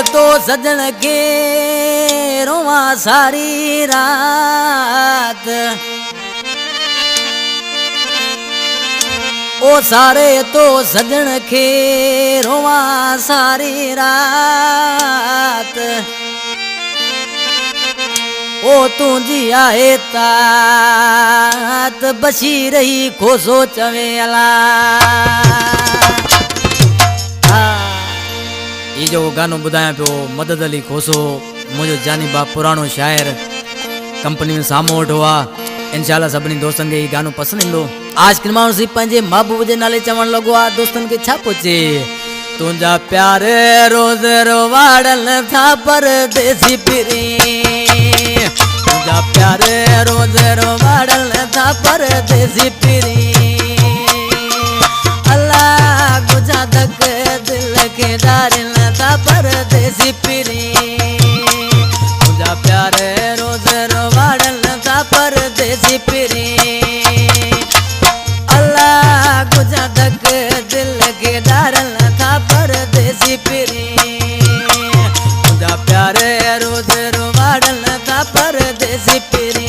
तो सजन के रोवा सारी रात। ओ सारे तो सजन के रोवा सारी रात। ओ तुझी आए तात बची रही खोसो चवेला। ये जो गानो बुधाया पियो मदद अली खोसो मुझो जानी बाप पुरानो शायर कंपनी में सामो हुआ। इंशाल्लाह सभी दोस्तन के गानो पसंद ईंदो। आज के माण्हू सी पंहिंजे महबूब जे नाले चवण लगो आ दोस्तन के छा पूछे। तुंहिंजा प्यार रोज़ रोवाड़ल था परदेसी पिरी। तुंहिंजा प्यार रोज़ रोवाड़ल था परदेसी पिरी। अल्लाह गुजा धक दिल के डारिल था परदेसी पिरी। तुंहिंजा प्यार रोज़ रोवाड़ल था परदेसी पिरी। अल्लाह गुजा धक दिल के डारिल था परदेसी पिरी। तुंहिंजा प्यार रोज़ रोवाड़ल था परदेसी पिरी।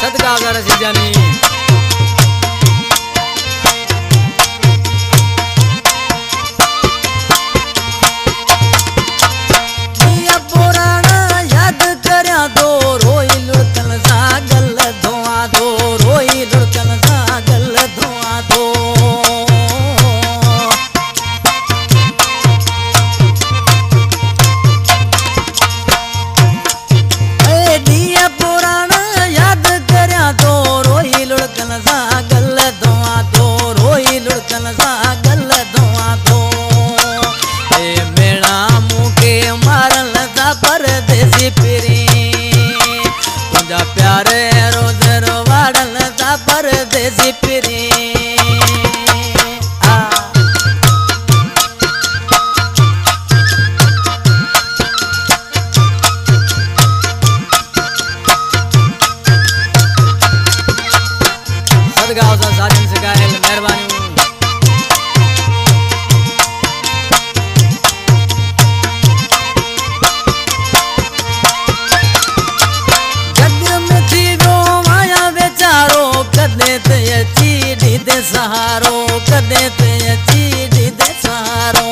सदका अगर जानी परदेसी पिरी। तुंहिंजा प्यार रोज़ रोवाड़ल था परदेसी पिरी। सदका उसा साजन से गायल मेहरबानी। कदे ते चीड़ी दे सहारो कदे ते चीड़ी दे सहारो।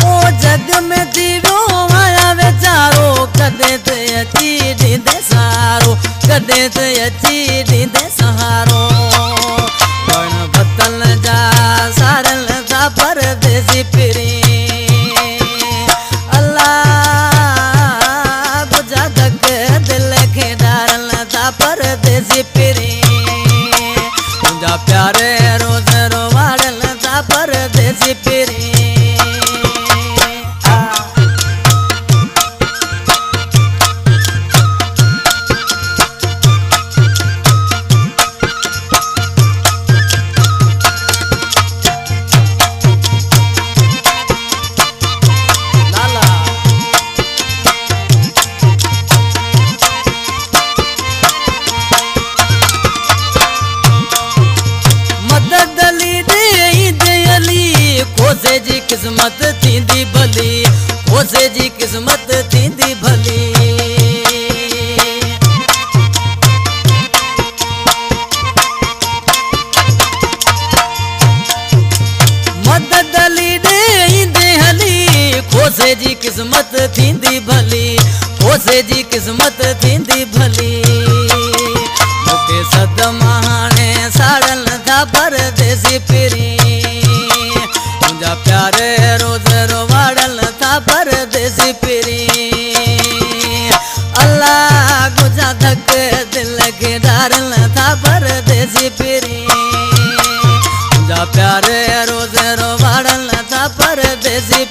ओ जग में जीवो माया बेचारो कदे ते चीड़ी दे सहारो कदे ते चीड़ी दे सहारो। पण बतल जा सारल था परदेसी पिरी। परदेसी पिरी। तुंहिंजा प्यार रोज़ रोवाड़ल था परदेसी पिरी। खोसे जी किस्मत थींदी भली खोसे जी किस्मत थींदी भली। मदद अली ॾे हली खोसे जी किस्मत थींदी भली खोसे जी किस्मत थींदी भली। मूंखे सदमा हाणे साड़ल था परदेसी पिरी। तुंहिंजा प्यार रोज़ रोवाड़ल था परदेसी पिरी। अल्लाह गुजा धक दिल के डारिल था परदेसी पिरी। तुंहिंजा प्यार रोज़ रोवाड़ल था परदेसी